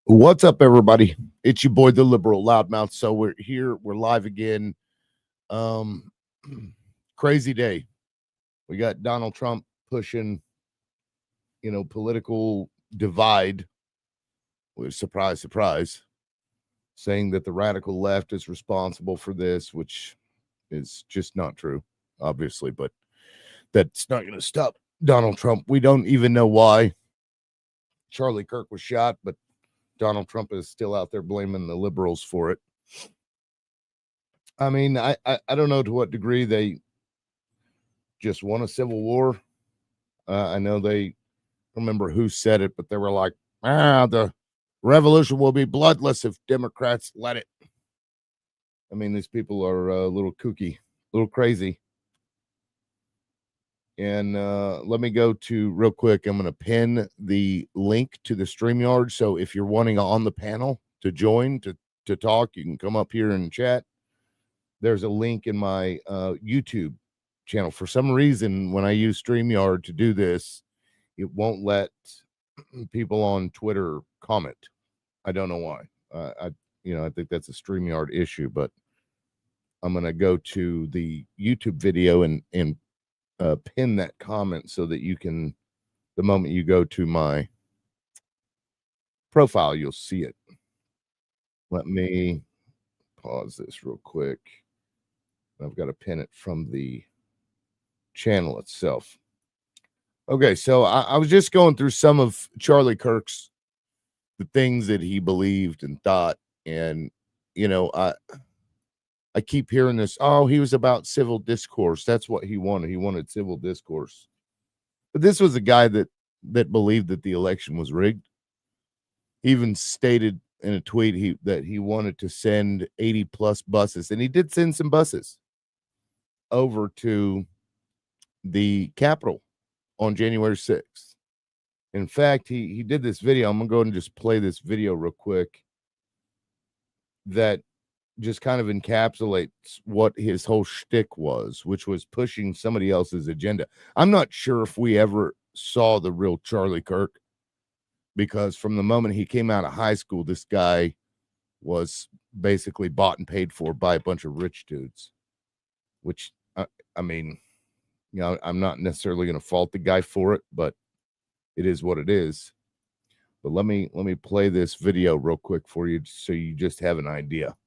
What's up, everybody? It's your boy, the liberal loudmouth. So we're here, we're live again. Um, crazy day. We got Donald Trump pushing, political divide. Surprise, surprise, saying that the radical left is responsible for this, which is just not true, obviously. But that's not going to stop Donald Trump. We don't even know why Charlie Kirk was shot, but Donald Trump is still out there blaming the liberals for it. I mean, I don't know to what degree they just won a civil war. I know they remember who said it, but they were like, the revolution will be bloodless if Democrats let it. I mean, these people are a little kooky, a little crazy. And let me go to real quick. I'm going to pin the link to the StreamYard. So if you're wanting on the panel to join, to talk, you can come up here and chat. There's a link in my YouTube channel. For some reason, when I use StreamYard to do this, it won't let people on Twitter comment. I don't know why. I think that's a StreamYard issue, but I'm going to go to the YouTube video and pin that comment so that you can, the moment you go to my profile, you'll see it. Let me pause this real quick. I've got to pin it from the channel itself. Okay, so I was just going through some of Charlie Kirk's, the things that he believed and thought, and I keep hearing this. Oh, he was about civil discourse. That's what he wanted. He wanted civil discourse. But this was a guy that believed that the election was rigged. He even stated in a tweet that he wanted to send 80 plus buses, and he did send some buses over to the Capitol on January 6th. In fact, he did this video. I'm going to go ahead and just play this video real quick that just kind of encapsulates what his whole shtick was, which was pushing somebody else's agenda. I'm not sure if we ever saw the real Charlie Kirk, because from the moment he came out of high school, this guy was basically bought and paid for by a bunch of rich dudes, which, I mean, I'm not necessarily going to fault the guy for it, but it is what it is. But let me play this video real quick for you so you just have an idea.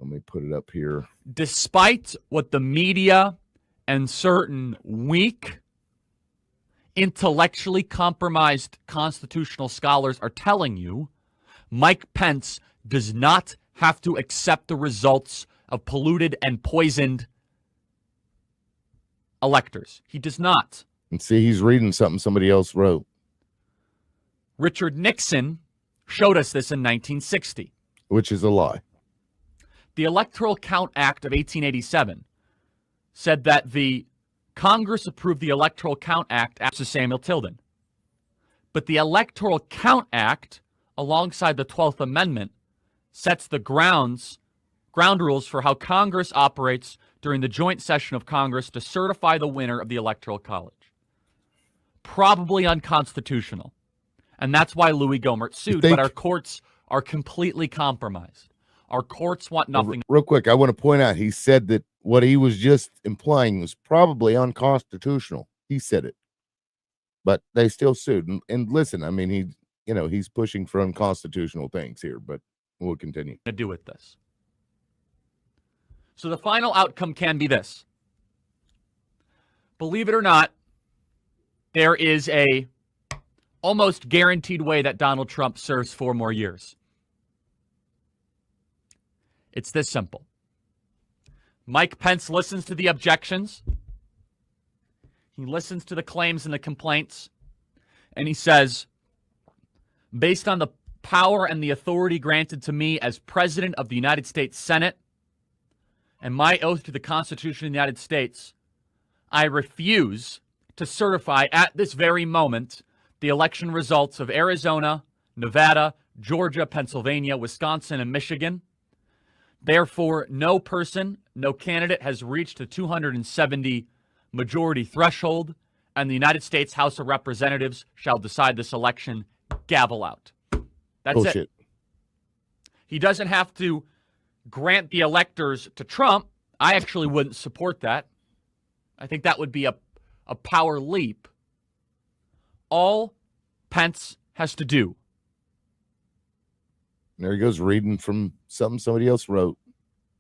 Let me put it up here. Despite what the media and certain weak, intellectually compromised constitutional scholars are telling you, Mike Pence does not have to accept the results of polluted and poisoned electors. He does not. And see, he's reading something somebody else wrote. Richard Nixon showed us this in 1960. Which is a lie. The Electoral Count Act of 1887 said that the Congress approved the Electoral Count Act after Samuel Tilden. But the Electoral Count Act, alongside the 12th Amendment, sets the ground rules for how Congress operates during the joint session of Congress to certify the winner of the Electoral College. Probably unconstitutional. And that's why Louis Gohmert sued, but our courts are completely compromised. Our courts want nothing. Real quick, I want to point out, he said that what he was just implying was probably unconstitutional. He said it, but they still sued. And listen, I mean, he's pushing for unconstitutional things here, but we'll continue. To do with this. So the final outcome can be this. Believe it or not, there is a almost guaranteed way that Donald Trump serves 4 more years. It's this simple. Mike Pence listens to the objections. He listens to the claims and the complaints. And he says, based on the power and the authority granted to me as President of the United States Senate and my oath to the Constitution of the United States, I refuse to certify at this very moment the election results of Arizona, Nevada, Georgia, Pennsylvania, Wisconsin, and Michigan. Therefore, no person, no candidate has reached the 270 majority threshold, and the United States House of Representatives shall decide this election. Gavel out. That's Bullshit. it. He doesn't have to grant the electors to Trump. I actually wouldn't support that. I think that would be a power leap. All Pence has to do. There he goes, reading from something somebody else wrote.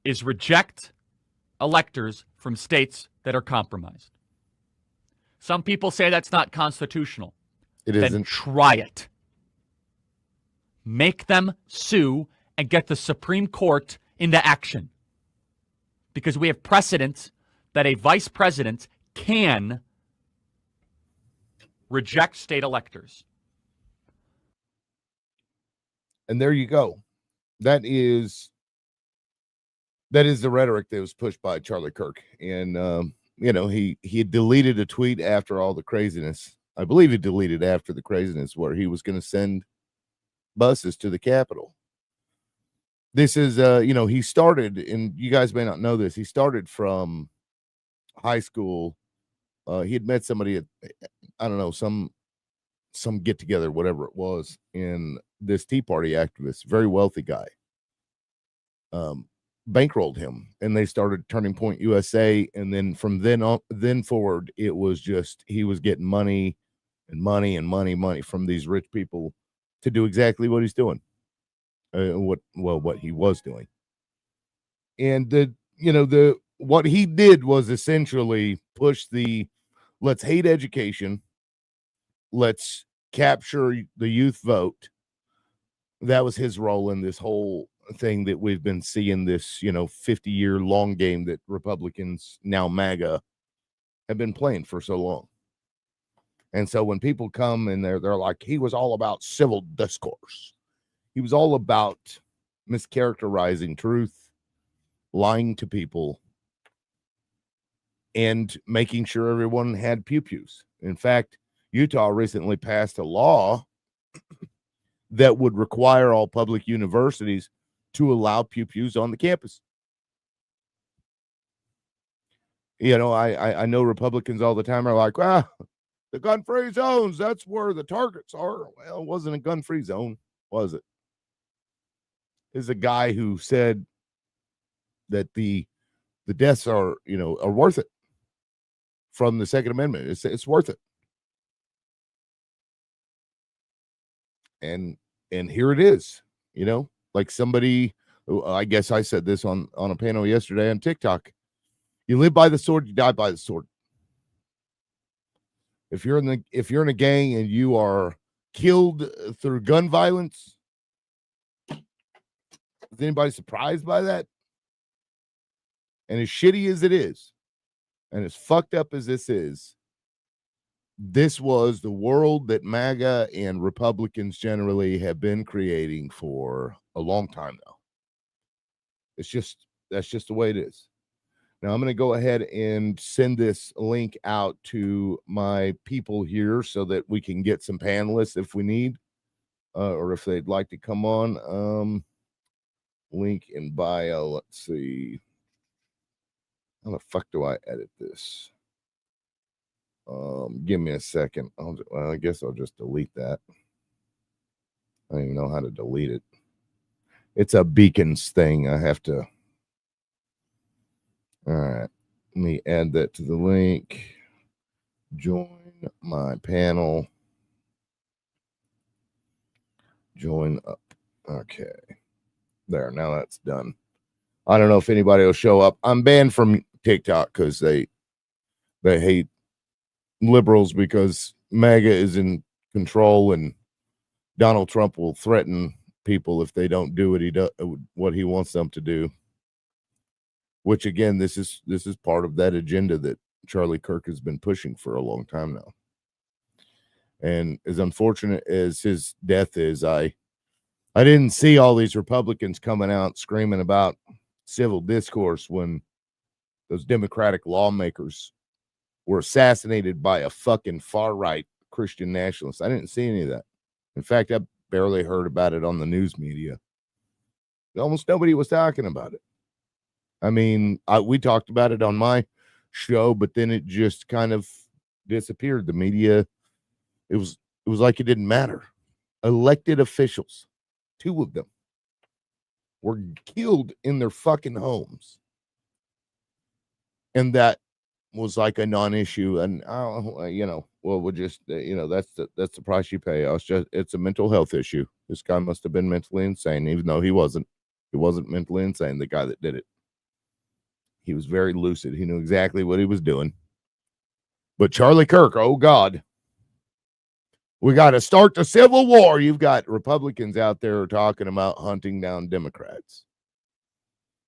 Is reject electors from states that are compromised. Some people say that's not constitutional. It Then isn't. try it. Make them sue and get the Supreme Court into action. Because we have precedent that a vice president can reject state electors. And there you go. That is the rhetoric that was pushed by Charlie Kirk. And he had deleted a tweet after all the craziness. I believe he deleted after the craziness where he was going to send buses to the Capitol. This is he started, and you guys may not know this, he started from high school. He had met somebody at, I don't know, some get together, whatever it was, in this Tea Party activist, very wealthy guy, bankrolled him, and they started Turning Point USA. And then from then forward, it was just, he was getting money from these rich people to do exactly what he's doing, what he was doing. And what he did was essentially push the let's hate education, let's capture the youth vote. That was his role in this whole thing that we've been seeing, this 50-year long game that Republicans, now MAGA, have been playing for so long. And so when people come and they're like, he was all about civil discourse, he was all about mischaracterizing truth, lying to people, and making sure everyone had pew-pews. In fact, Utah recently passed a law that would require all public universities to allow pew-pews on the campus. I know Republicans all the time are like, the gun-free zones, that's where the targets are. Well, it wasn't a gun-free zone, was it? There's a guy who said that the deaths are worth it from the Second Amendment. It's worth it. And here it is, like somebody, I guess I said this on a panel yesterday on TikTok. You live by the sword, you die by the sword. If you're in a gang and you are killed through gun violence, is anybody surprised by that? And as shitty as it is, and as fucked up as this was the world that MAGA and Republicans generally have been creating for a long time now. That's just the way it is. Now I'm going to go ahead and send this link out to my people here so that we can get some panelists if we need, or if they'd like to come on. Link in bio. Let's see. How the fuck do I edit this? Give me a second. I guess I'll just delete that. I don't even know how to delete it. It's a beacons thing. I have to. All right. Let me add that to the link. Join my panel. Join up. Okay. There. Now that's done. I don't know if anybody will show up. I'm banned from TikTok because they hate liberals because MAGA is in control and Donald Trump will threaten people if they don't do what he wants them to do. Which again, this is part of that agenda that Charlie Kirk has been pushing for a long time now. And as unfortunate as his death is, I didn't see all these Republicans coming out screaming about civil discourse when those Democratic lawmakers were assassinated by a fucking far-right Christian nationalist. I didn't see any of that. In fact, I barely heard about it on the news media. Almost nobody was talking about it. I mean, we talked about it on my show, but then it just kind of disappeared. The media, it was like it didn't matter. Elected officials 2 of them were killed in their fucking homes. And that was like a non-issue. And, we'll just, that's the price you pay. It's a mental health issue. This guy must have been mentally insane, even though he wasn't. He wasn't mentally insane, the guy that did it. He was very lucid. He knew exactly what he was doing. But Charlie Kirk, oh God, we got to start the Civil War. You've got Republicans out there talking about hunting down Democrats.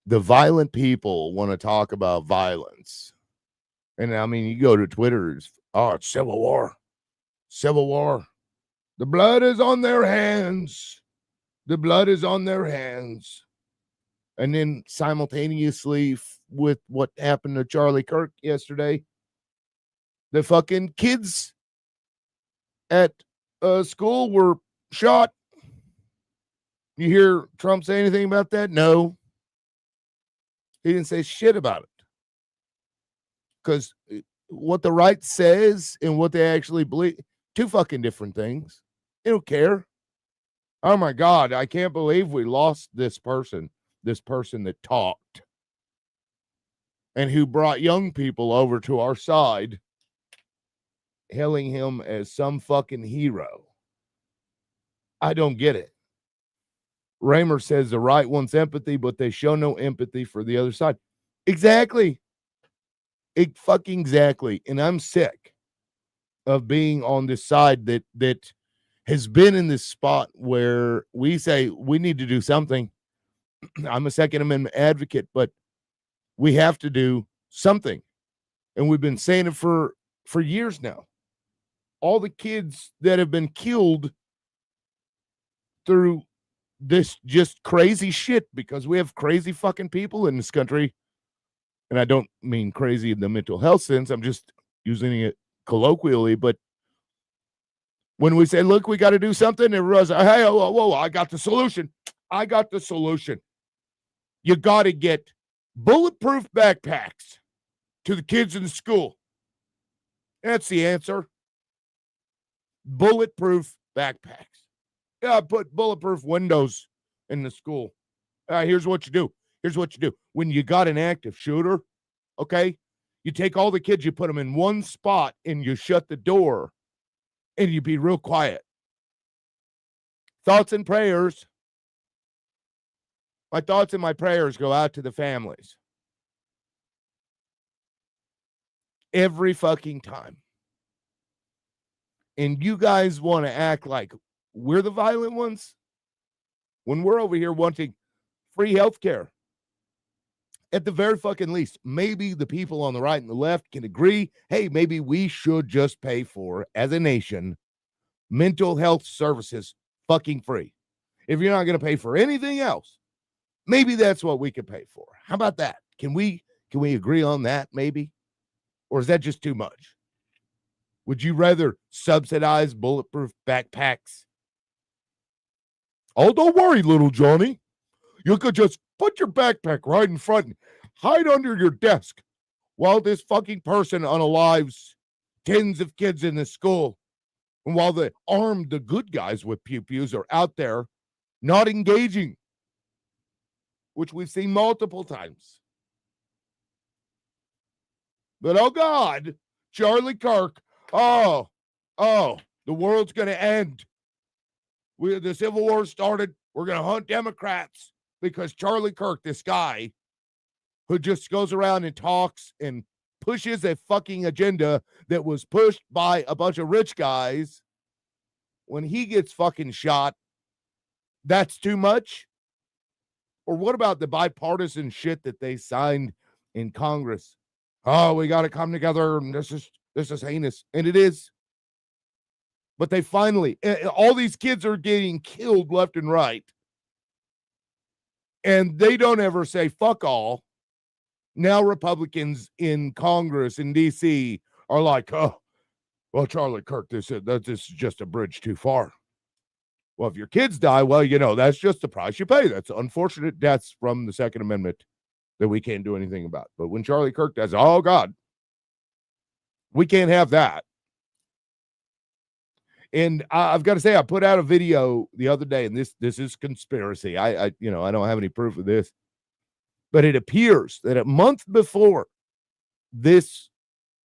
The violent people want to talk about violence. And I mean, you go to Twitter, it's Civil War. Civil War. The blood is on their hands. The blood is on their hands. And then simultaneously with what happened to Charlie Kirk yesterday, the fucking kids at school were shot. You hear Trump say anything about that? No. He didn't say shit about it. Because what the right says and what they actually believe, 2 fucking different things. They don't care. Oh my God, I can't believe we lost this person that talked and who brought young people over to our side, hailing him as some fucking hero. I don't get it. Raymer says the right wants empathy, but they show no empathy for the other side. Exactly. Exactly. And I'm sick of being on this side that has been in this spot where we say we need to do something. I'm a Second Amendment advocate, but we have to do something. And we've been saying it for years now. All the kids that have been killed through this just crazy shit, because we have crazy fucking people in this country. And I don't mean crazy in the mental health sense. I'm just using it colloquially. But when we say, look, we got to do something, everyone's like, hey, whoa, I got the solution. I got the solution. You got to get bulletproof backpacks to the kids in the school. That's the answer. Bulletproof backpacks. Yeah, put bulletproof windows in the school. Here's what you do. Here's what you do. When you got an active shooter, okay, you take all the kids, you put them in one spot, and you shut the door, and you be real quiet. Thoughts and prayers. My thoughts and my prayers go out to the families. Every fucking time. And you guys want to act like we're the violent ones when we're over here wanting free health care. At the very fucking least, maybe the people on the right and the left can agree, hey, maybe we should just pay for, as a nation, mental health services fucking free. If you're not going to pay for anything else, maybe that's what we could pay for. How about that? Can we agree on that maybe? Or is that just too much? Would you rather subsidize bulletproof backpacks? Oh, don't worry, little Johnny. You could just put your backpack right in front and hide under your desk while this fucking person unalives tens of kids in the school. And while the good guys with pew-pews are out there not engaging, which we've seen multiple times. But oh God, Charlie Kirk, the world's going to end. The Civil War started. We're going to hunt Democrats because Charlie Kirk, this guy who just goes around and talks and pushes a fucking agenda that was pushed by a bunch of rich guys, when he gets fucking shot, that's too much? Or what about the bipartisan shit that they signed in Congress? Oh, we got to come together, and this is heinous. And it is. But they finally, all these kids are getting killed left and right. And they don't ever say, fuck all. Now Republicans in Congress in D.C. are like, oh, well, Charlie Kirk, this is just a bridge too far. Well, if your kids die, well, that's just the price you pay. That's unfortunate deaths from the Second Amendment that we can't do anything about. But when Charlie Kirk does, oh, God, we can't have that. And I've got to say, I put out a video the other day, and this is conspiracy. I don't have any proof of this, but it appears that a month before this,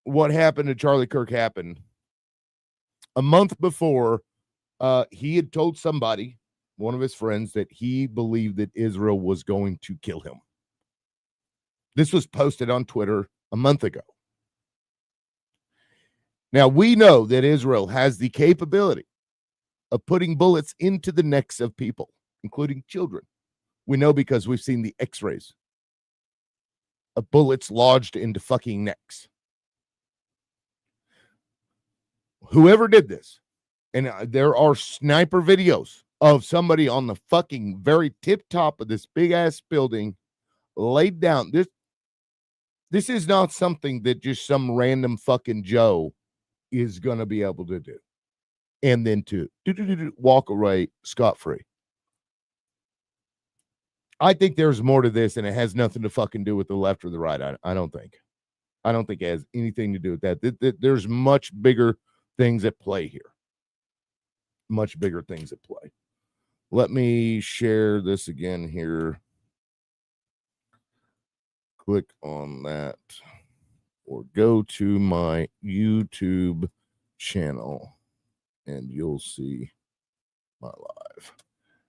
what happened to Charlie Kirk happened, a month before, he had told somebody, one of his friends, that he believed that Israel was going to kill him. This was posted on Twitter a month ago. Now, we know that Israel has the capability of putting bullets into the necks of people, including children. We know because we've seen the x-rays of bullets lodged into fucking necks. Whoever did this, and there are sniper videos of somebody on the fucking very tip top of this big ass building laid down. This is not something that just some random fucking Joe is going to be able to do. And then to walk away scot-free. I think there's more to this, and it has nothing to fucking do with the left or the right. I don't think. I don't think it has anything to do with that. There's much bigger things at play here. Much bigger things at play. Let me share this again here. Click on that or go to my YouTube channel and you'll see my live.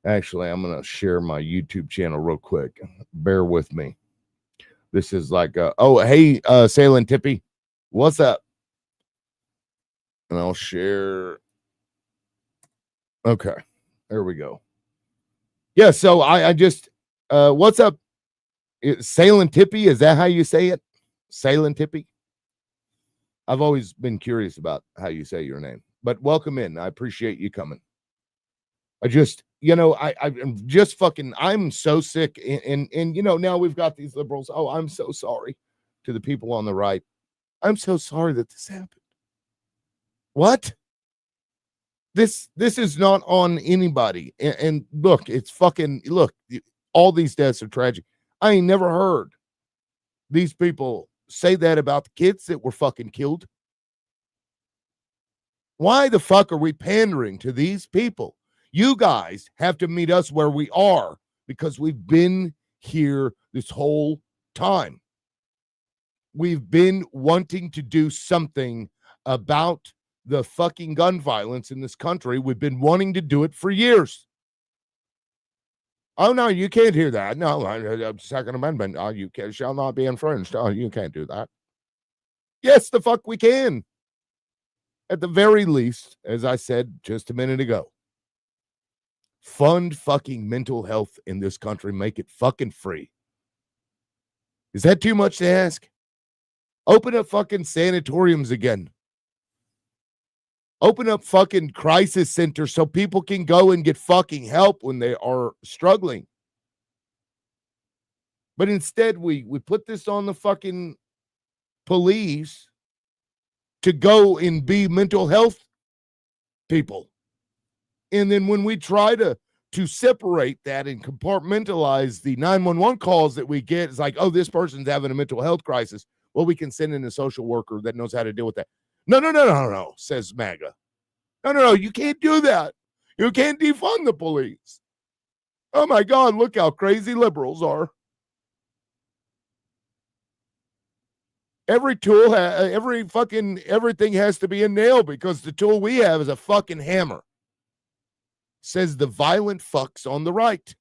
Actually, I'm going to share my YouTube channel real quick. Bear with me. This is like, hey, Sailing Tippy, what's up? And I'll share. Okay, there we go. Yeah, so I just, what's up? Sailing Tippy, is that how you say it? Sailing Tippy? I've always been curious about how you say your name, but welcome in. I appreciate you coming. I just, I'm just fucking, I'm so sick. And now we've got these liberals. Oh, I'm so sorry to the people on the right. I'm so sorry that this happened. What? This is not on anybody. And look, it's fucking, look, all these deaths are tragic. I ain't never heard these people say that about the kids that were fucking killed. Why the fuck are we pandering to these people? You guys have to meet us where we are because we've been here this whole time. We've been wanting to do something about the fucking gun violence in this country. We've been wanting to do it for years. Oh, no, you can't hear that. No, Second Amendment. Oh, you shall not be infringed. Oh, you can't do that. Yes, the fuck we can. At the very least, as I said just a minute ago, fund fucking mental health in this country. Make it fucking free. Is that too much to ask? Open up fucking sanatoriums again. Open up fucking crisis centers so people can go and get fucking help when they are struggling. But instead, we put this on the fucking police to go and be mental health people. And then when we try to separate that and compartmentalize the 911 calls that we get, it's like, oh, this person's having a mental health crisis. Well, we can send in a social worker that knows how to deal with that. No, says MAGA. No, you can't do that. You can't defund the police. Oh my God, look how crazy liberals are. Every tool, everything has to be a nail because the tool we have is a fucking hammer. Says the violent fucks on the right.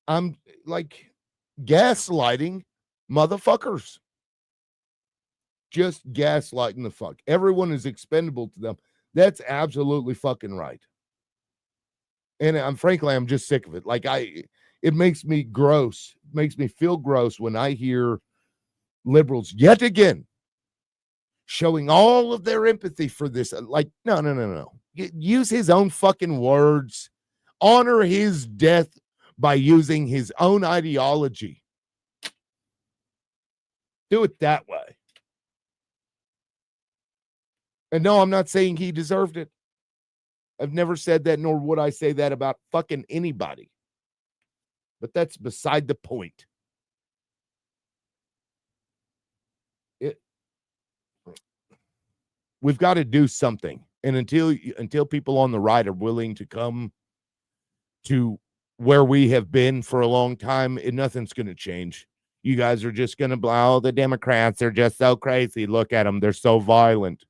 I'm like gaslighting motherfuckers. Just gaslighting the fuck. Everyone is expendable to them. That's absolutely fucking right. And frankly, I'm just sick of it. Like it makes me gross. It makes me feel gross when I hear liberals yet again showing all of their empathy for this. Like, no. Use his own fucking words. Honor his death by using his own ideology. Do it that way. And no, I'm not saying he deserved it. I've never said that, nor would I say that about fucking anybody. But that's beside the point. we've got to do something. And until people on the right are willing to come to where we have been for a long time, nothing's going to change. You guys are just going to blow. The Democrats are just so crazy. Look at them. They're so violent.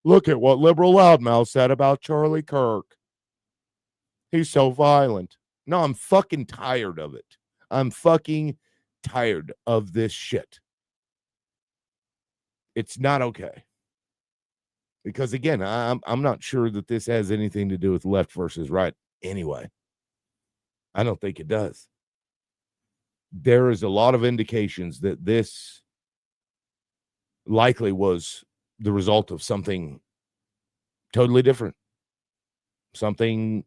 Look at what liberal loudmouth said about Charlie Kirk. He's so violent. No, I'm fucking tired of it. I'm fucking tired of this shit. It's not okay. Because again, I'm not sure that this has anything to do with left versus right anyway. I don't think it does. There is a lot of indications that this likely was the result of something totally different. Something,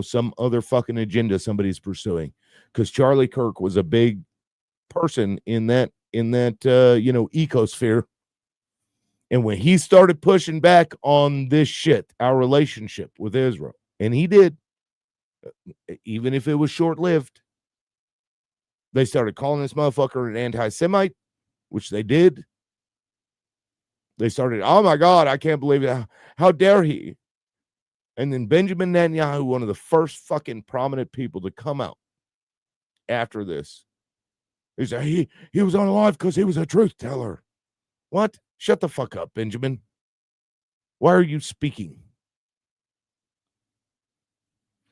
some other fucking agenda somebody's pursuing. Because Charlie Kirk was a big person in that ecosphere. And when he started pushing back on this shit, our relationship with Israel, and he did, even if it was short-lived, they started calling this motherfucker an anti-Semite, which they did. They started, oh my God, I can't believe it. How dare he? And then Benjamin Netanyahu, one of the first fucking prominent people to come out after this, he said he was on live because he was a truth teller. What? Shut the fuck up, Benjamin. Why are you speaking?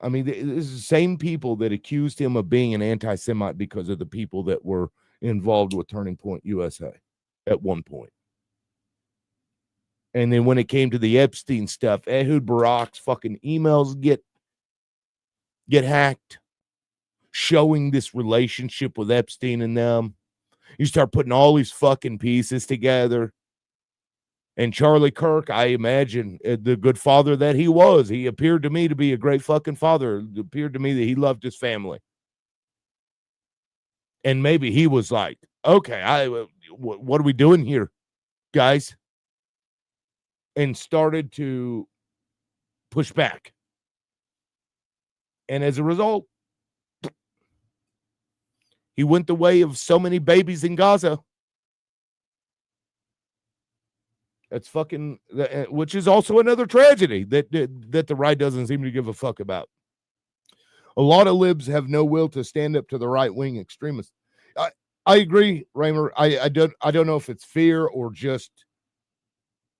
I mean, this is the same people that accused him of being an anti-Semite because of the people that were involved with Turning Point USA at one point. And then when it came to the Epstein stuff, Ehud Barak's fucking emails get hacked, showing this relationship with Epstein and them. You start putting all these fucking pieces together. And Charlie Kirk, I imagine, the good father that he was, he appeared to me to be a great fucking father. It appeared to me that he loved his family. And maybe he was like, okay, what are we doing here, guys? And started to push back. And as a result, he went the way of so many babies in Gaza. That's fucking, which is also another tragedy that the right doesn't seem to give a fuck about. A lot of libs have no will to stand up to the right-wing extremists. I agree, Raymer. I don't know if it's fear or just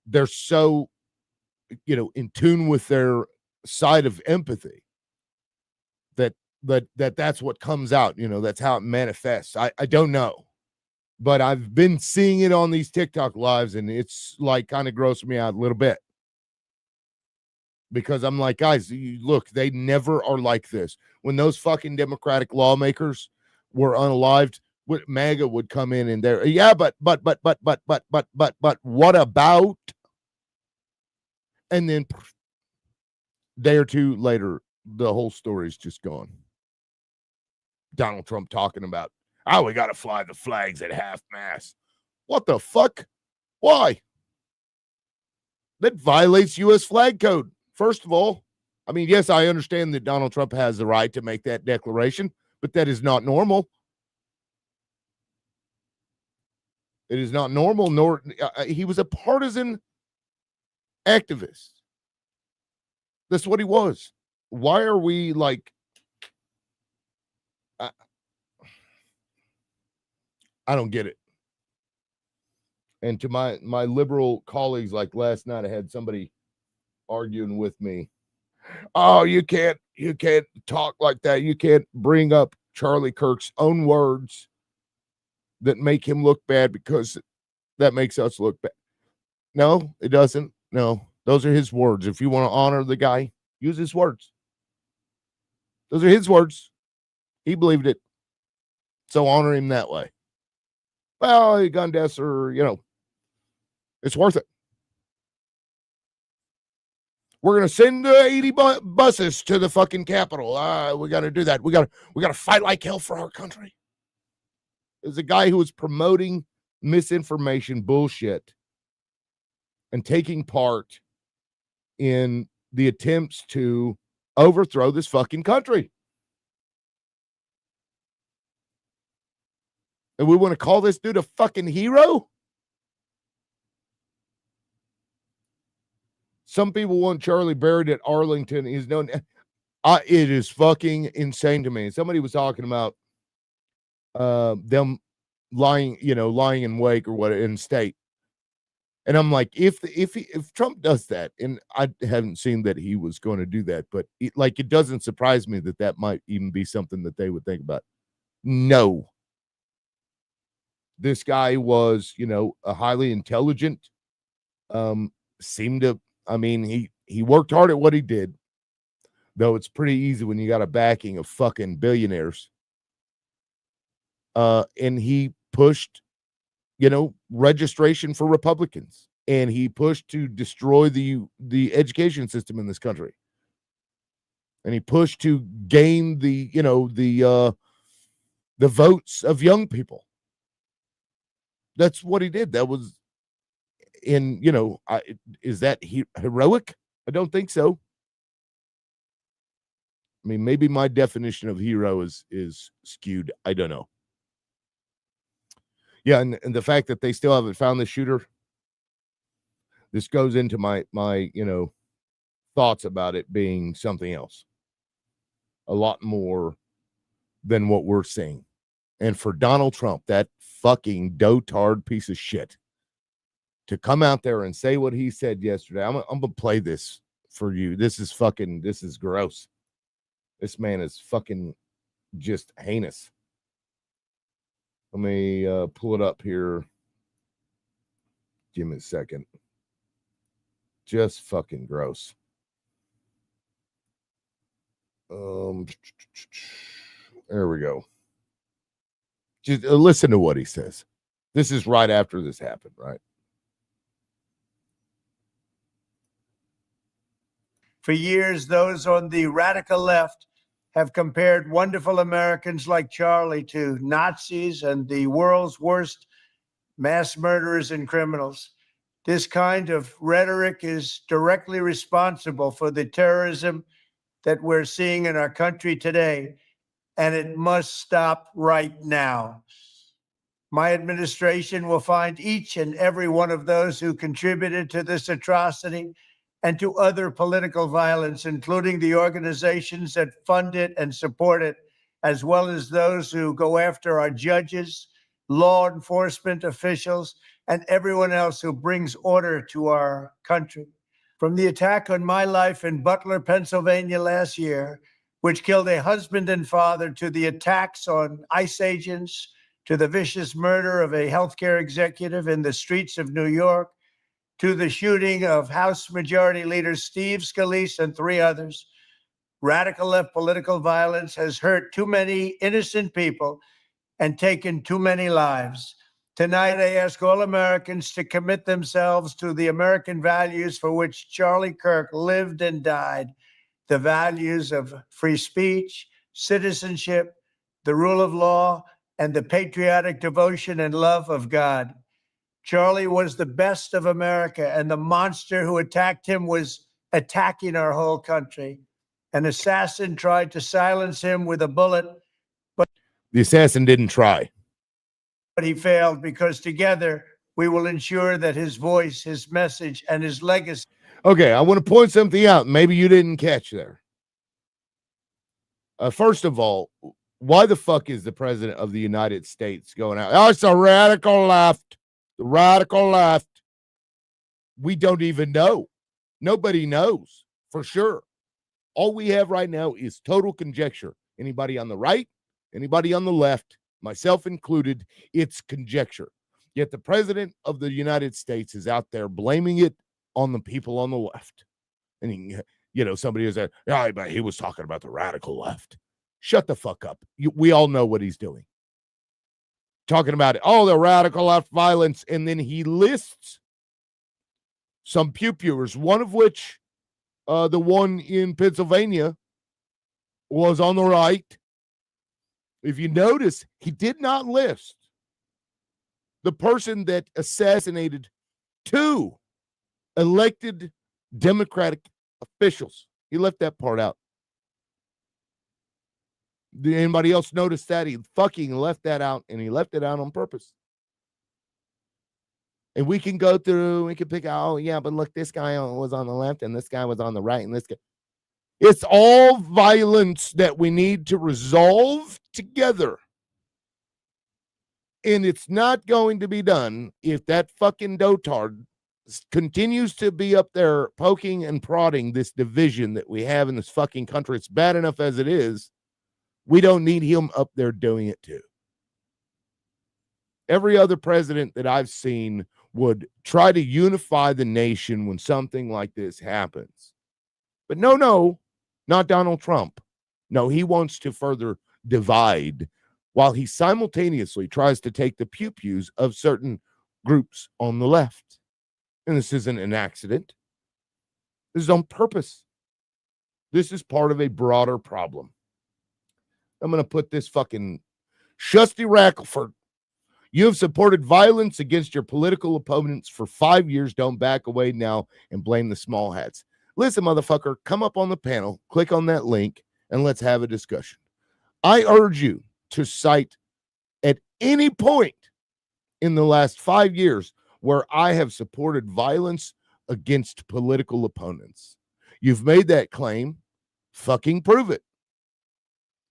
they're so, in tune with their side of empathy that's what comes out. That's how it manifests. I don't know. But I've been seeing it on these TikTok lives, and it's like kind of grossing me out a little bit. Because I'm like, guys, look, they never are like this. When those fucking Democratic lawmakers were unalived, MAGA would come in and there, yeah, but what about? And then a day or two later, the whole story's just gone. Donald Trump talking about, oh, we got to fly the flags at half-mast. What the fuck? Why? That violates U.S. flag code. First of all, I mean, yes, I understand that Donald Trump has the right to make that declaration, but that is not normal. It is not normal, nor he was a partisan activist. That's what he was. Why are we like, I don't get it. And to my liberal colleagues, like last night, I had somebody arguing with me. Oh, you can't talk like that. You can't bring up Charlie Kirk's own words that make him look bad because that makes us look bad. No, it doesn't. No, those are his words. If you want to honor the guy, use his words. Those are his words. He believed it. So honor him that way. Well, gun deaths are, it's worth it. We're going to send 80 buses to the fucking Capitol. We got to do that. We got to fight like hell for our country. There's a guy who was promoting misinformation bullshit and taking part in the attempts to overthrow this fucking country. And we want to call this dude a fucking hero? Some people want Charlie buried at Arlington. He's known. It is fucking insane to me. Somebody was talking about them lying in wake or what in state. And I'm like, if Trump does that, and I haven't seen that he was going to do that, but it doesn't surprise me that might even be something that they would think about. No. This guy was, a highly intelligent, seemed to, he worked hard at what he did, though it's pretty easy when you got a backing of fucking billionaires. And he pushed, registration for Republicans, and he pushed to destroy the education system in this country. And he pushed to gain the votes of young people. That's what he did. That was is that heroic? I don't think so. I mean, maybe my definition of hero is skewed. I don't know. Yeah, and the fact that they still haven't found the shooter, this goes into my thoughts about it being something else. A lot more than what we're seeing. And for Donald Trump, that fucking dotard piece of shit, to come out there and say what he said yesterday, I'm going to play this for you. This is gross. This man is fucking just heinous. Let me pull it up here. Give me a second. Just fucking gross. There we go. Just listen to what he says. This is right after this happened, right? For years, those on the radical left have compared wonderful Americans like Charlie to Nazis and the world's worst mass murderers and criminals. This kind of rhetoric is directly responsible for the terrorism that we're seeing in our country today, and it must stop right now. My administration will find each and every one of those who contributed to this atrocity and to other political violence, including the organizations that fund it and support it, as well as those who go after our judges, law enforcement officials, and everyone else who brings order to our country. From the attack on my life in Butler, Pennsylvania last year, which killed a husband and father, to the attacks on ICE agents, to the vicious murder of a healthcare executive in the streets of New York, to the shooting of House Majority Leader Steve Scalise and 3 others, radical left political violence has hurt too many innocent people and taken too many lives. Tonight, I ask all Americans to commit themselves to the American values for which Charlie Kirk lived and died, the values of free speech, citizenship, the rule of law, and the patriotic devotion and love of God. Charlie was the best of America, and the monster who attacked him was attacking our whole country. An assassin tried to silence him with a bullet, but the assassin didn't try. But he failed, because together we will ensure that his voice, his message, and his legacy. Okay, I want to point something out. Maybe you didn't catch there. First of all, why the fuck is the president of the United States going out? Oh, it's a radical left. The radical left. We don't even know. Nobody knows for sure. All we have right now is total conjecture. Anybody on the right, anybody on the left, myself included, it's conjecture. Yet the president of the United States is out there blaming it on the people on the left. And somebody is like, yeah, but he was talking about the radical left. Shut the fuck up. We all know what he's doing. Talking about it, the radical left violence, and then he lists some pew-pewers, one of which, the one in Pennsylvania, was on the right. If you notice, he did not list the person that assassinated 2 elected Democratic officials. He left that part out. Did anybody else notice that? He fucking left that out, and he left it out on purpose. And we can go through, we can pick out, oh, yeah, but look, this guy was on the left and this guy was on the right and this guy. It's all violence that we need to resolve together. And it's not going to be done if that fucking dotard continues to be up there poking and prodding this division that we have in this fucking country. It's bad enough as it is. We don't need him up there doing it too. Every other president that I've seen would try to unify the nation when something like this happens. But no, not Donald Trump. No, he wants to further divide while he simultaneously tries to take the pew-pews of certain groups on the left. And this isn't an accident. This is on purpose. This is part of a broader problem. I'm going to put this fucking Shusty Rackelford. You have supported violence against your political opponents for 5 years. Don't back away now and blame the small hats. Listen, motherfucker, come up on the panel, click on that link, and let's have a discussion. I urge you to cite at any point in the last 5 years where I have supported violence against political opponents. You've made that claim. Fucking prove it.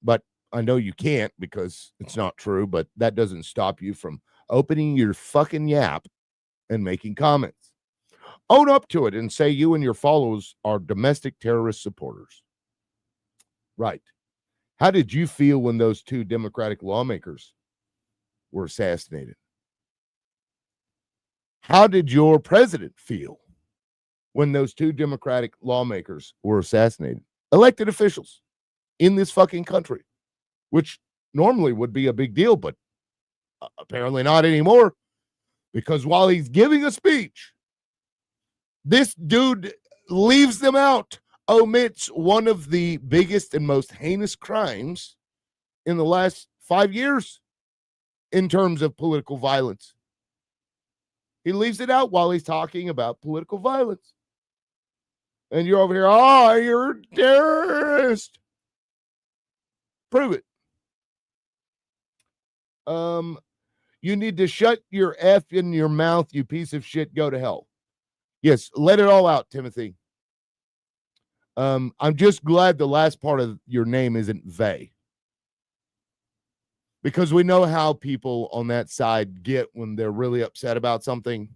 But I know you can't because it's not true, but that doesn't stop you from opening your fucking yap and making comments. Own up to it and say you and your followers are domestic terrorist supporters. Right. How did you feel when those two Democratic lawmakers were assassinated? How did your president feel when those two Democratic lawmakers were assassinated? Elected officials in this fucking country, which normally would be a big deal, but apparently not anymore, because while he's giving a speech, this dude leaves them out, omits one of the biggest and most heinous crimes in the last 5 years in terms of political violence. He leaves it out while he's talking about political violence. And you're over here, oh, you're a terrorist. Prove it. You need to shut your F in your mouth, you piece of shit. Go to hell. Yes, let it all out, Timothy. I'm just glad the last part of your name isn't they. Because we know how people on that side get when they're really upset about something.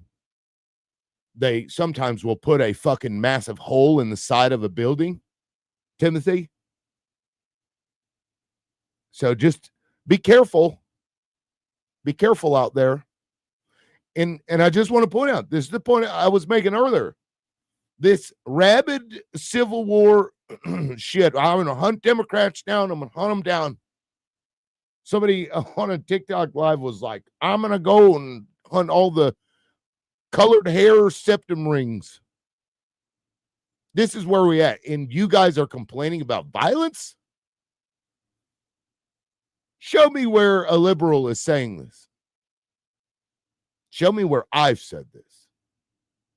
They sometimes will put a fucking massive hole in the side of a building, Timothy. So just be careful. Be careful out there. And I just want to point out, this is the point I was making earlier. This rabid Civil War shit. I'm going to hunt Democrats down. I'm going to hunt them down. Somebody on a TikTok live was like, I'm going to go and hunt all the colored hair septum rings. This is where we at. And you guys are complaining about violence? Show me where a liberal is saying this. Show me where I've said this.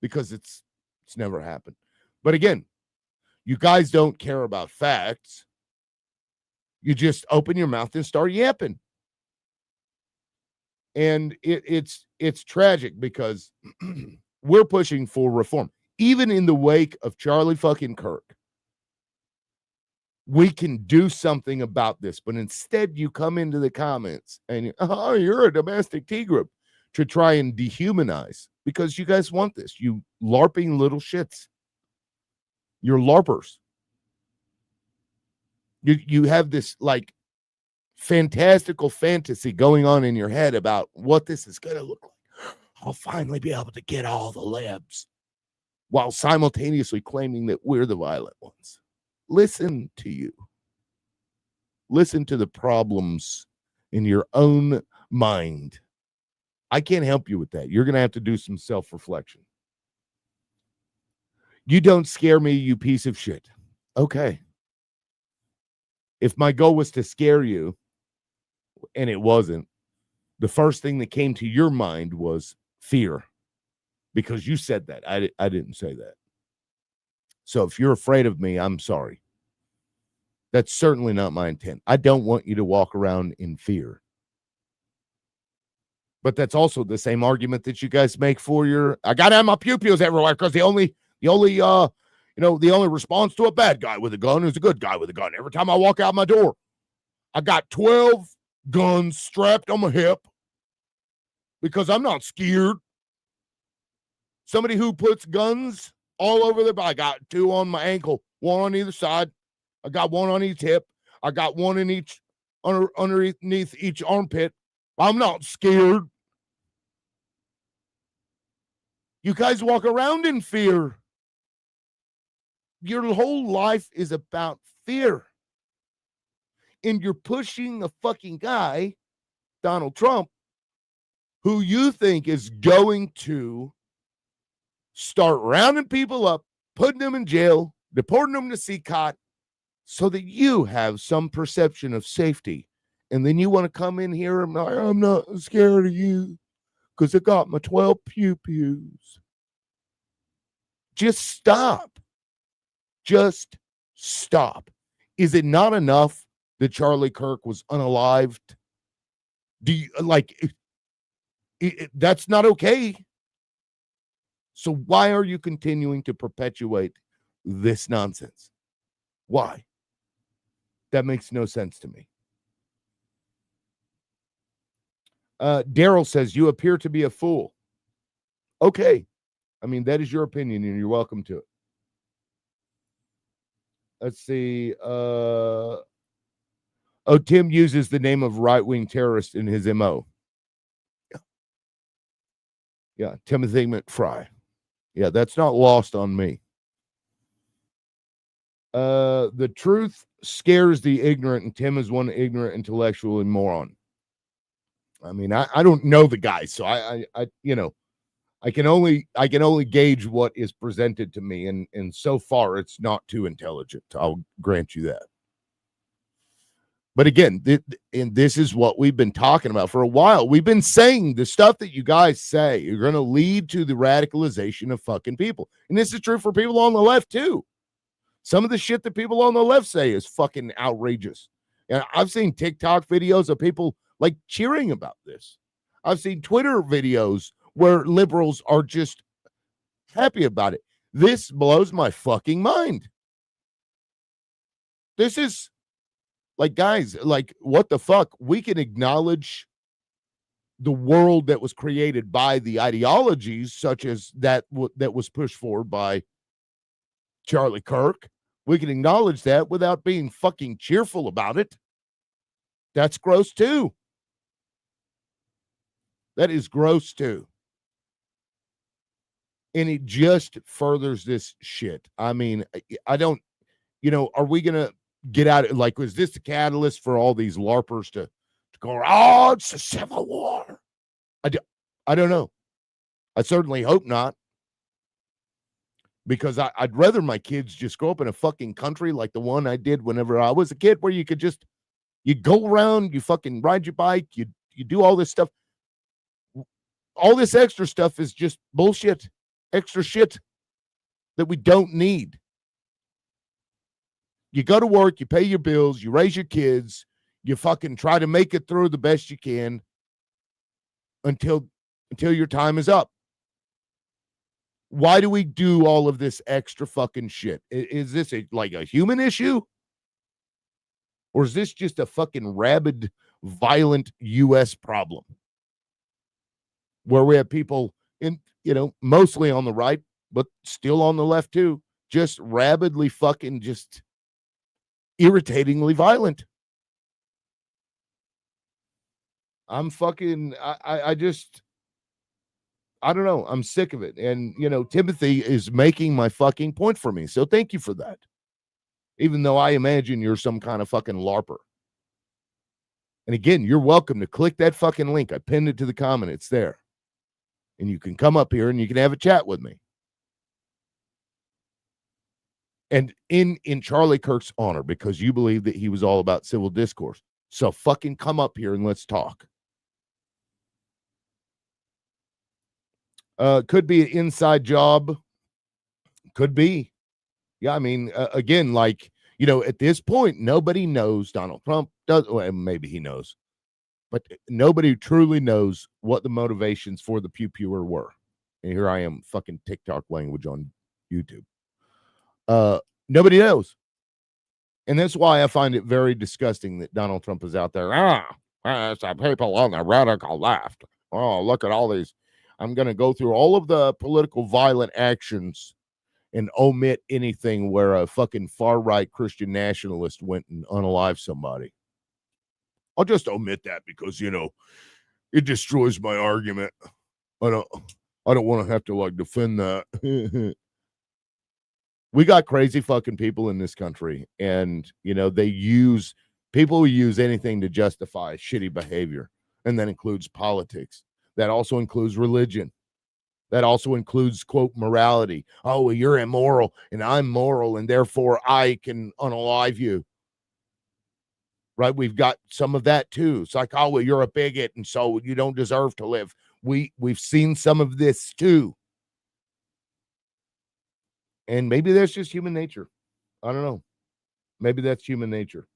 Because it's never happened. But again, you guys don't care about facts. You just open your mouth and start yapping. And it's tragic because we're pushing for reform. Even in the wake of Charlie fucking Kirk, we can do something about this. But instead, you come into the comments and you're a domestic T group to try and dehumanize because you guys want this. You LARPing little shits. You're LARPers. You have this like fantastical fantasy going on in your head about what this is going to look like. I'll finally be able to get all the libs while simultaneously claiming that we're the violent ones. Listen to you. Listen to the problems in your own mind. I can't help you with that. You're going to have to do some self-reflection. You don't scare me, you piece of shit. Okay. If my goal was to scare you, and it wasn't, the first thing that came to your mind was fear. Because you said that. I didn't say that. So if you're afraid of me, I'm sorry. That's certainly not my intent. I don't want you to walk around in fear. But that's also the same argument that you guys make for your, I got to have my pew-pews everywhere because the only response to a bad guy with a gun is a good guy with a gun. Every time I walk out my door, I got 12 guns strapped on my hip because I'm not scared. Somebody who puts guns all over their body, I got 2 on my ankle, 1 on either side. I got 1 on each hip. I got 1 in each, underneath each armpit. I'm not scared. You guys walk around in fear. Your whole life is about fear. And you're pushing a fucking guy, Donald Trump, who you think is going to start rounding people up, putting them in jail, deporting them to CCOT, so that you have some perception of safety. And then you want to come in here and like, I'm not scared of you because I got my 12 pew-pews. Just stop. Just stop. Is it not enough that Charlie Kirk was unalived? Do you that's not okay. So why are you continuing to perpetuate this nonsense? Why? That makes no sense to me. Daryl says, you appear to be a fool. Okay. I mean, that is your opinion, and you're welcome to it. Let's see. Tim uses the name of right-wing terrorist in his MO. Yeah, Timothy McFry. Yeah, that's not lost on me. The truth scares the ignorant, and Tim is one ignorant intellectual and moron. I mean, I don't know the guy, so I can only gauge what is presented to me, and so far it's not too intelligent. I'll grant you that. But again, and this is what we've been talking about for a while. We've been saying the stuff that you guys say are going to lead to the radicalization of fucking people. And this is true for people on the left too. Some of the shit that people on the left say is fucking outrageous. And I've seen TikTok videos of people like cheering about this. I've seen Twitter videos where liberals are just happy about it. This blows my fucking mind. This is like, guys, like, what the fuck? We can acknowledge the world that was created by the ideologies such as that was pushed forward by Charlie Kirk. We can acknowledge that without being fucking cheerful about it. That's gross too. That is gross too. And it just furthers this shit. I mean, I don't, are we going to get out? Like, was this the catalyst for all these LARPers to go, oh, it's a civil war? I don't know. I certainly hope not. Because I'd rather my kids just grow up in a fucking country like the one I did whenever I was a kid, where you go around, you fucking ride your bike, you do all this stuff. All this extra stuff is just bullshit, extra shit that we don't need. You go to work, you pay your bills, you raise your kids, you fucking try to make it through the best you can until your time is up. Why do we do all of this extra fucking shit? Is this like a human issue? Or is this just a fucking rabid, violent U.S. problem? Where we have people mostly on the right, but still on the left too, just rabidly fucking just irritatingly violent. I'm fucking, I don't know. I'm sick of it. And, Timothy is making my fucking point for me. So thank you for that. Even though I imagine you're some kind of fucking LARPer. And again, you're welcome to click that fucking link. I pinned it to the comment. It's there. And you can come up here and you can have a chat with me. And in Charlie Kirk's honor, because you believe that he was all about civil discourse. So fucking come up here and let's talk. Could be an inside job. Could be. Yeah, I mean, again, like, at this point, nobody knows Donald Trump does. Well, maybe he knows. But nobody truly knows what the motivations for the pew-pewer were. And here I am, fucking TikTok language on YouTube. Nobody knows. And that's why I find it very disgusting that Donald Trump is out there. It's the people on the radical left. Oh, look at all these. I'm going to go through all of the political violent actions and omit anything where a fucking far-right Christian nationalist went and unalived somebody. I'll just omit that because, it destroys my argument. I don't want to have to like defend that. We got crazy fucking people in this country, and they use people who use anything to justify shitty behavior, and that includes politics. That also includes religion. That also includes, quote, morality. Oh, well, you're immoral and I'm moral, and therefore I can unalive you. Right? We've got some of that too. It's like, oh, well, you're a bigot, and so you don't deserve to live. We've seen some of this too. And maybe that's just human nature. I don't know. Maybe that's human nature.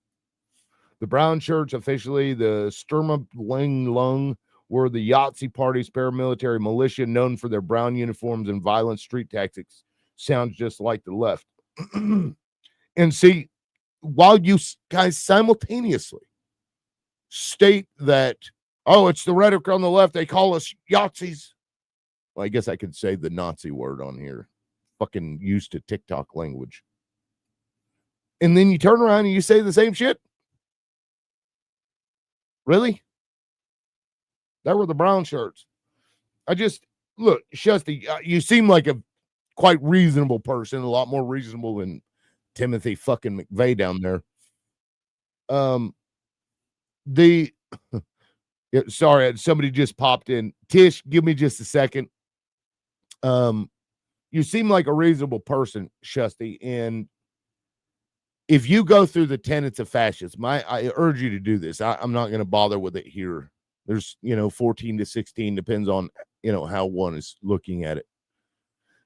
The brown shirts, officially the Sturma Lung, were the Yahtzee Party's paramilitary militia known for their brown uniforms and violent street tactics. Sounds just like the left. And see, while you guys simultaneously state that, oh, it's the rhetoric on the left, they call us Yahtzees. Well, I guess I could say the Nazi word on here. Fucking used to TikTok language. And then you turn around and you say the same shit? Really? That were the brown shirts. Look, Shusty, you seem like a quite reasonable person, a lot more reasonable than Timothy fucking McVeigh down there. Sorry, somebody just popped in. Tish, give me just a second. You seem like a reasonable person, Shusty, and if you go through the tenets of fascism, I urge you to do this. I'm not going to bother with it here. There's, 14 to 16, depends on, how one is looking at it.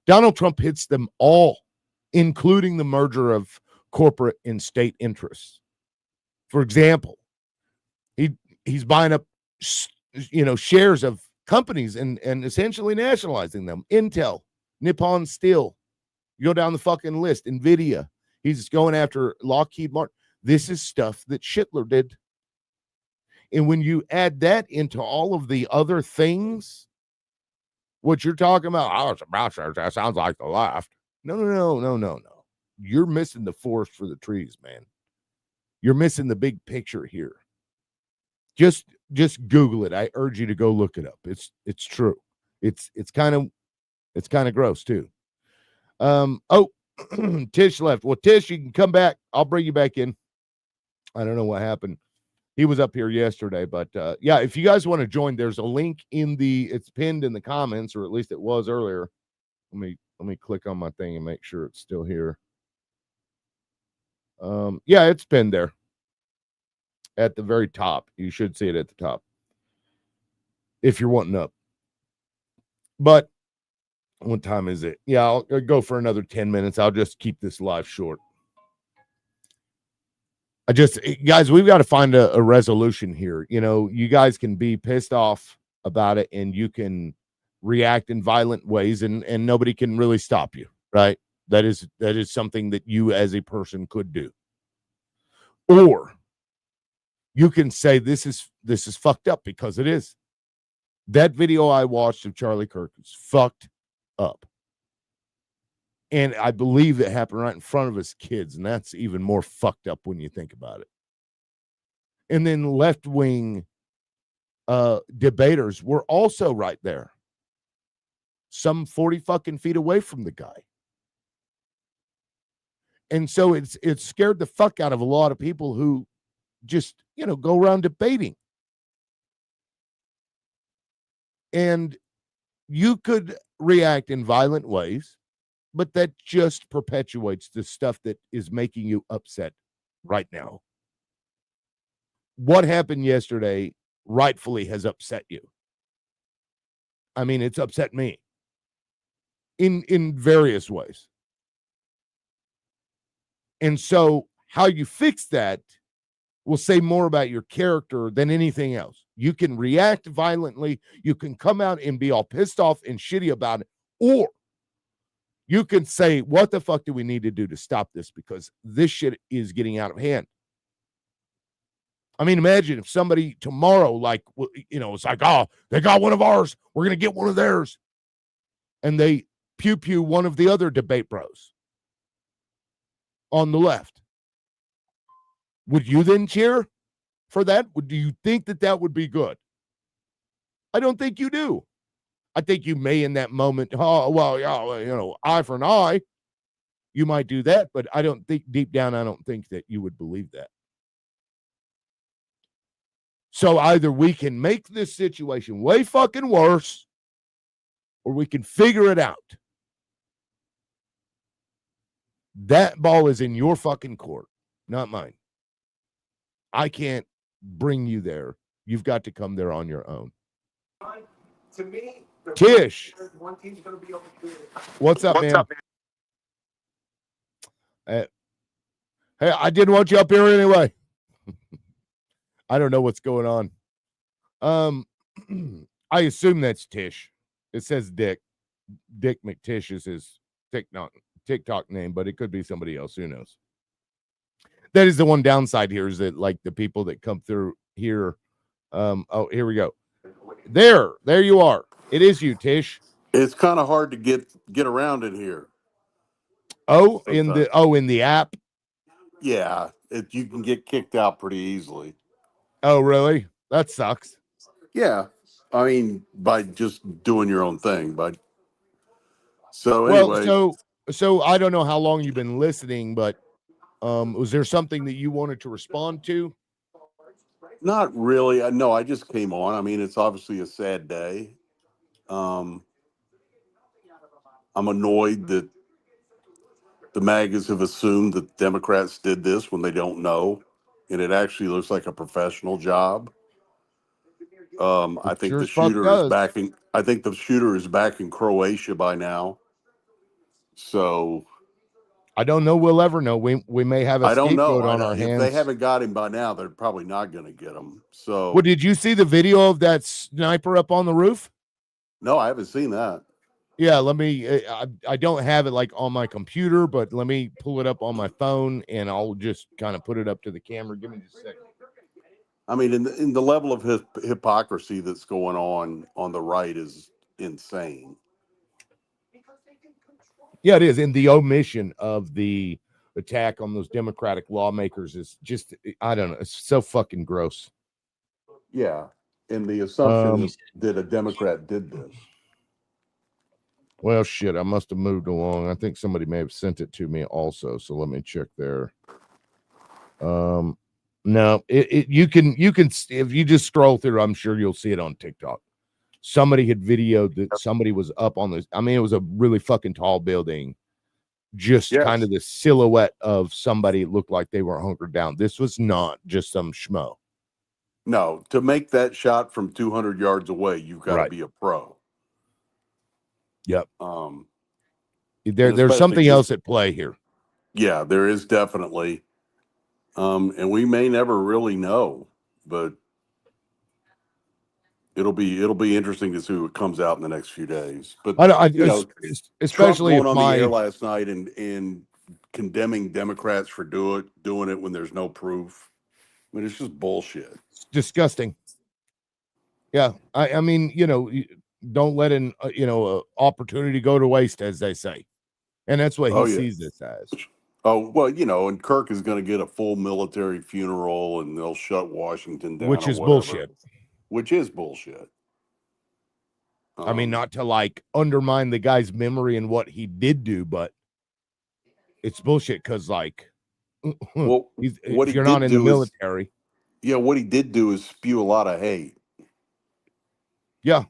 Donald Trump hits them all, including the merger of corporate and state interests. For example, he's buying up, shares of companies and essentially nationalizing them. Intel, Nippon Steel, you go down the fucking list, NVIDIA. He's going after Lockheed Martin. This is stuff that Schittler did. And when you add that into all of the other things, what you're talking about, oh, it's a brown shirt, that sounds like the left. No. You're missing the forest for the trees, man. You're missing the big picture here. Just Google it. I urge you to go look it up. It's true. It's kind of gross too. Tish left. Well, Tish, you can come back. I'll bring you back in. I don't know what happened. He was up here yesterday, but yeah, if you guys want to join, there's a link it's pinned in the comments, or at least it was earlier. Let me click on my thing and make sure it's still here. Yeah, it's pinned there at the very top. You should see it at the top if you're wanting up. But what time is it? Yeah, I'll go for another 10 minutes. I'll just keep this live short. Guys, we've got to find a resolution here. You guys can be pissed off about it and you can react in violent ways and nobody can really stop you, right? That is something that you as a person could do. Or you can say this is fucked up, because it is. That video I watched of Charlie Kirk is fucked up. And I believe it happened right in front of his kids, and that's even more fucked up when you think about it. And then left-wing debaters were also right there, some 40 fucking feet away from the guy. And so it's scared the fuck out of a lot of people who just, go around debating. And you could react in violent ways, but that just perpetuates the stuff that is making you upset right now. What happened yesterday rightfully has upset you. I mean, it's upset me in various ways. And so how you fix that will say more about your character than anything else. You can react violently. You can come out and be all pissed off and shitty about it. Or you can say, what the fuck do we need to do to stop this? Because this shit is getting out of hand. I mean, imagine if somebody tomorrow, like, it's like, oh, they got one of ours. We're going to get one of theirs. And they pew one of the other debate bros on the left. Would you then cheer for that? Do you think that that would be good? I don't think you do. I think you may in that moment, oh, well, yeah, eye for an eye. You might do that, but I don't think deep down, I don't think that you would believe that. So either we can make this situation way fucking worse, or we can figure it out. That ball is in your fucking court, not mine. I can't bring you there. You've got to come there on your own. To me, Tish, one team's going to be over here. what's up, man? Hey, I didn't want you up here anyway. I don't know what's going on. I assume that's Tish. It says Dick. Dick McTish is his TikTok name, but it could be somebody else. Who knows? That is the one downside here, is that like the people that come through here. Oh, here we go. There you are. It is you, Tish. It's kind of hard to get around in here. Oh, Sometimes. in the app. Yeah, you can get kicked out pretty easily. Oh, really? That sucks. Yeah, I mean, by just doing your own thing. But so anyway, so I don't know how long you've been listening, but was there something that you wanted to respond to? not really. No, I just came on. I mean, it's obviously a sad day. I'm annoyed that the MAGAs have assumed that Democrats did this when they don't know, and it actually looks like a professional job. I think sure the as fuck shooter does. is back in. I think the shooter is back in Croatia by now. So I don't know. We'll ever know. We may have a I don't know. scapegoat on our If hands. they haven't got him by now, they're probably not going to get him. So Well, did you see the video of that sniper up on the roof? no, I haven't seen that. Yeah, let me. I don't have it like on my computer, but let me pull it up on my phone, and I'll just kind of put it up to the camera. Give me just a second. I mean, in the level of hypocrisy that's going on the right is insane. Yeah, it is. And the omission of the attack on those Democratic lawmakers is just, I don't know. It's so fucking gross. Yeah, and the assumption that a Democrat did this. Well, shit, I must have moved along. I think somebody may have sent it to me also. So let me check there. No, you can if you just scroll through, I'm sure you'll see it on TikTok. Somebody had videoed that somebody was up on this. I mean, it was a really fucking tall building. Just kind of the silhouette of somebody looked like they were hunkered down. This was not just some schmo. No, to make that shot from 200 yards away, you've got to be a pro. Yep. There's something else at play here. Yeah, there is definitely. And we may never really know, but it'll be interesting to see what comes out in the next few days. But especially Trump going on the air last night and condemning Democrats for doing it when there's no proof. I mean, it's just bullshit. It's disgusting. Yeah, I mean, don't let an opportunity go to waste, as they say, and that's what he sees this as. Oh, well, and Kirk is going to get a full military funeral and they'll shut Washington down. Which is bullshit. Which is bullshit. I mean, not to like undermine the guy's memory and what he did do, but it's bullshit because like, well, if you're not in the military. What he did do is spew a lot of hate. Yeah.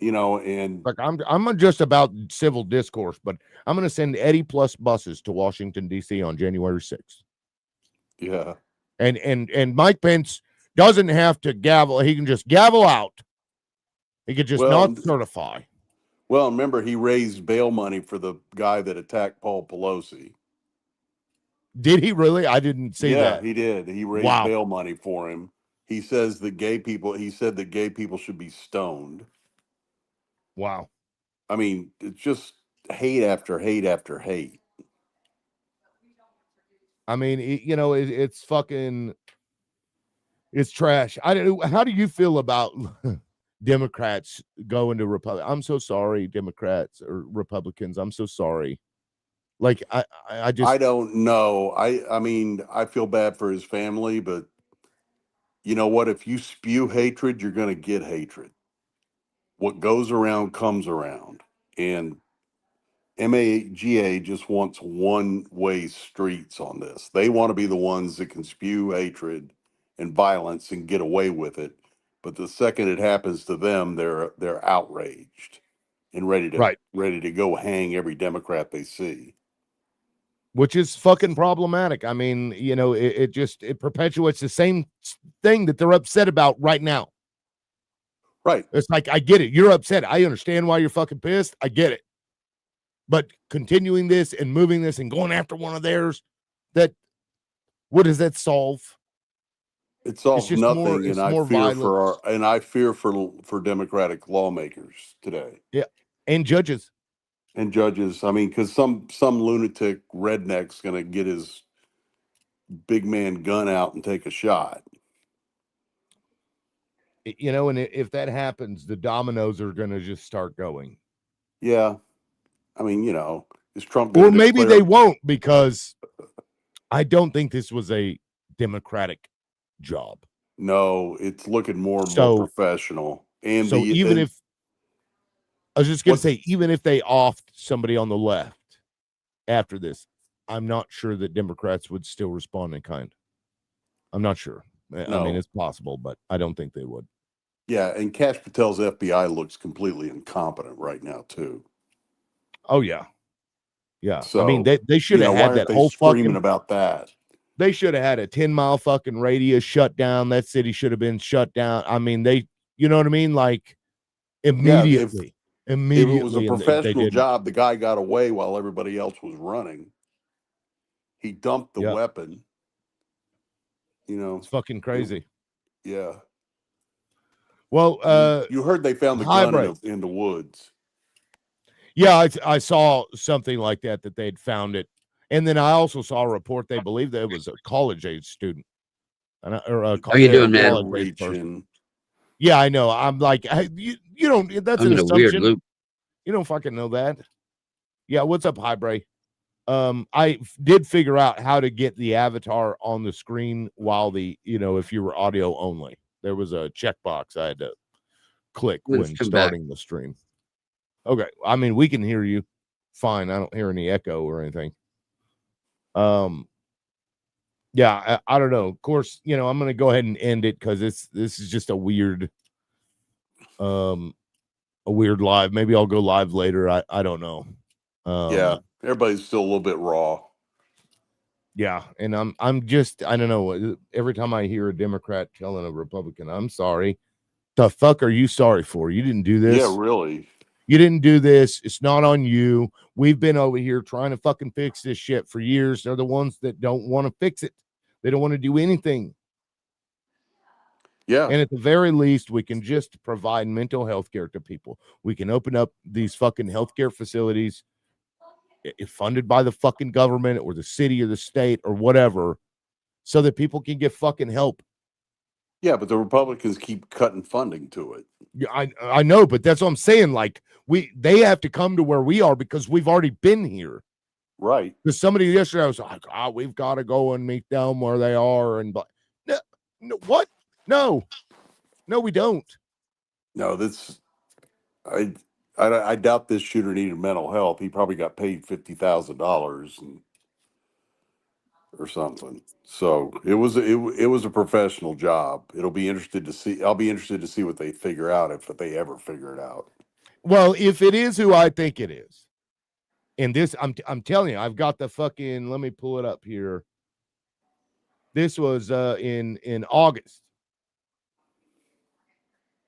And like I'm just about civil discourse, but I'm going to send Eddie plus buses to Washington, D.C. on January 6th. Yeah. And Mike Pence doesn't have to gavel. He can just gavel out. He could just not certify. Well, remember, he raised bail money for the guy that attacked Paul Pelosi. Did he really? I didn't see that. Yeah, he did. He raised bail money for him. He says that gay people. He said that gay people should be stoned. Wow. I mean, it's just hate after hate after hate. I mean, it's fucking, it's trash. I don't know. How do you feel about Democrats going to Republic? I'm so sorry, Democrats or Republicans. I'm so sorry. Like, I just, I don't know. I mean, I feel bad for his family, but you know what? If you spew hatred, you're going to get hatred. What goes around comes around, and MAGA just wants one-way streets on this. They want to be the ones that can spew hatred and violence and get away with it. But the second it happens to them, they're outraged and right. ready to go hang every Democrat they see. Which is fucking problematic. I mean, it perpetuates the same thing that they're upset about right now. Right. It's like, I get it. You're upset. I understand why you're fucking pissed. I get it. But continuing this and moving this and going after one of theirs, what does that solve? It solves just nothing, more- and it's I more fear violence. for Democratic lawmakers today Yeah. And judges. and judges. I mean, because some lunatic redneck's going to get his big man gun out and take a shot. And if that happens, the dominoes are going to just start going. Yeah, I mean, is Trump Or going to maybe declare? they won't, because I don't think this was a Democratic job. No, it's looking more and So- more professional. And So even if, I was just going to What- say, even if they offed somebody on the left after this, I'm not sure that Democrats would still respond in kind. I'm not sure. I mean, No. it's possible, but I don't think they would. yeah, and Kash Patel's FBI looks completely incompetent right now too. Oh yeah, yeah. So I mean, they should have why had aren't that they whole screaming fucking. about that? They should have had a 10-mile fucking radius shut down. That city should have been shut down. I mean, you know what I mean? Like, immediately. If Immediately. it was a and they professional didn't. job, the guy got away while everybody else was running. He dumped the Yeah. weapon. It's fucking crazy. Yeah. Well, You heard they found the high gun break. in the woods. Yeah, I saw something like that they'd found it. And then I also saw a report they believe that it was a college-age student. Or a How you doing, man? college-age person. Reaching. Yeah, I know. I'm like, you don't, that's I'm an in a weird assumption. loop. You don't fucking know that. Yeah, what's up, Highbray? I did figure out how to get the avatar on the screen while if you were audio only. There was a checkbox I had to click Let's when come back. starting the stream. Okay, I mean, we can hear you fine. I don't hear any echo or anything. Yeah, I don't know. Of course, I'm gonna go ahead and end it because this is just a weird live. Maybe I'll go live later. I don't know. Yeah. Everybody's still a little bit raw. Yeah, and I'm just, I don't know. Every time I hear a Democrat telling a Republican, I'm sorry. The fuck are you sorry for? You didn't do this. Yeah, really. You didn't do this. It's not on you. We've been over here trying to fucking fix this shit for years. They're the ones that don't want to fix it. They don't want to do anything. Yeah. And at the very least, we can just provide mental health care to people. We can open up these fucking healthcare facilities if funded by the fucking government or the city or the state or whatever, so that people can get fucking help. Yeah, but the Republicans keep cutting funding to it. Yeah, I know, but that's what I'm saying. Like, they have to come to where we are because we've already been here. Right. Because somebody yesterday was like, we've got to go and meet them where they are. And no, what? No, we don't. No, I doubt this shooter needed mental health. He probably got paid $50,000 or something. So it was a professional job. I'll be interested to see what they figure out, if they ever figure it out. Well, if it is who I think it is, and this, I'm telling you, I've got the fucking, let me pull it up here. This was in August.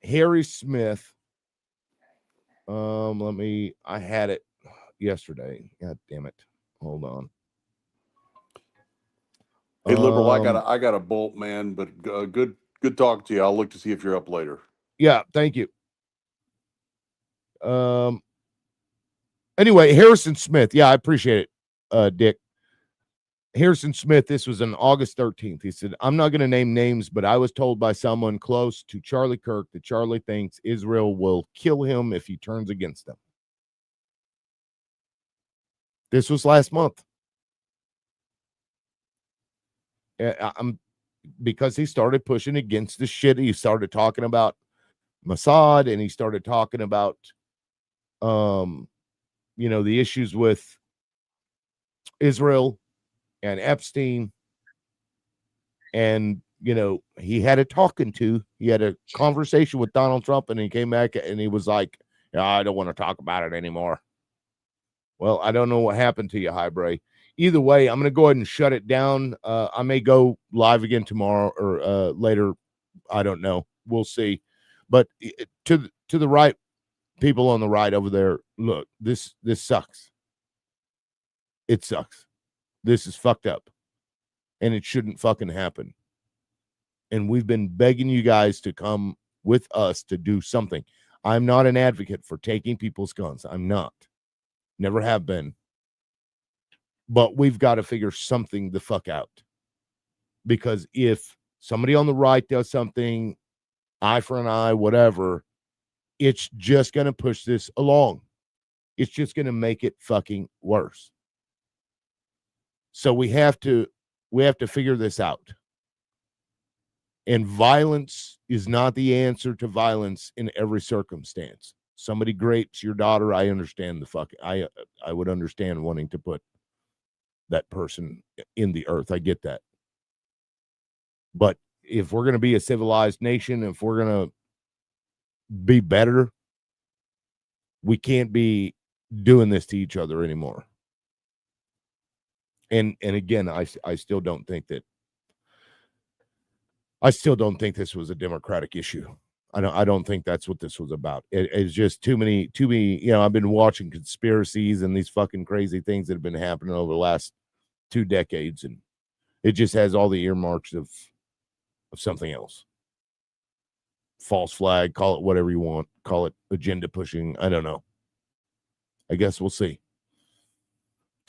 Harry Smith. I had it yesterday. God damn it. Hold on. Hey, liberal, I got a bolt, man, but good Good talking to you. I'll look to see if you're up later. Yeah, thank you. Anyway, Harrison Smith. Yeah, I appreciate it, Dick. Harrison Smith, this was on August 13th. He said, I'm not going to name names, but I was told by someone close to Charlie Kirk that Charlie thinks Israel will kill him if he turns against them. This was last month. Because he started pushing against the shit. He started talking about Mossad, and he started talking about, the issues with Israel and Epstein. And, he had he had a conversation with Donald Trump, and he came back and he was like, I don't want to talk about it anymore. Well, I don't know what happened to you, Highbray. Either way, I'm going to go ahead and shut it down. I may go live again tomorrow or later. I don't know. We'll see. But to the right, people on the right over there, look, this sucks. It sucks. This is fucked up. And it shouldn't fucking happen. And we've been begging you guys to come with us to do something. I'm not an advocate for taking people's guns. I'm not. Never have been. But we've got to figure something the fuck out. Because if somebody on the right does something, eye for an eye, whatever, it's just going to push this along. It's just going to make it fucking worse. So we have to figure this out. And violence is not the answer to violence in every circumstance. Somebody rapes your daughter, I understand I would understand wanting to put that person in the earth. I get that. But if we're going to be a civilized nation, if we're going to be better, we can't be doing this to each other anymore. And again, I still don't think this was a Democratic issue. I don't think that's what this was about. It's just too many, I've been watching conspiracies and these fucking crazy things that have been happening over the last 2 decades, and it just has all the earmarks of something else. False flag, call it whatever you want, call it agenda pushing. I don't know. I guess we'll see.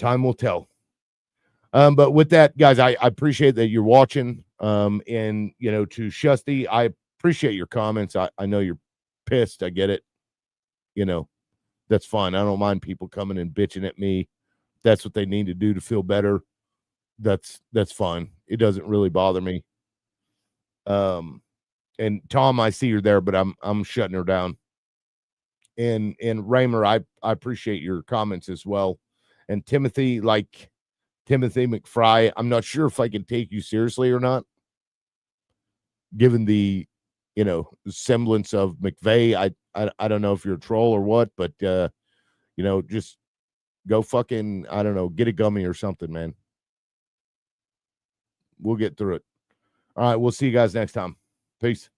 Time will tell. But with that, guys, I appreciate that you're watching. And to Shusty, I appreciate your comments. I know you're pissed. I get it. That's fine. I don't mind people coming and bitching at me. That's what they need to do to feel better. That's fine. It doesn't really bother me. And Tom, I see you're there, but I'm shutting her down. And Raymer, I appreciate your comments as well. And Timothy McFry, I'm not sure if I can take you seriously or not, given the semblance of McVeigh. I don't know if you're a troll or what, but just go fucking, I don't know, get a gummy or something, man. We'll get through it. All right, we'll see you guys next time. Peace.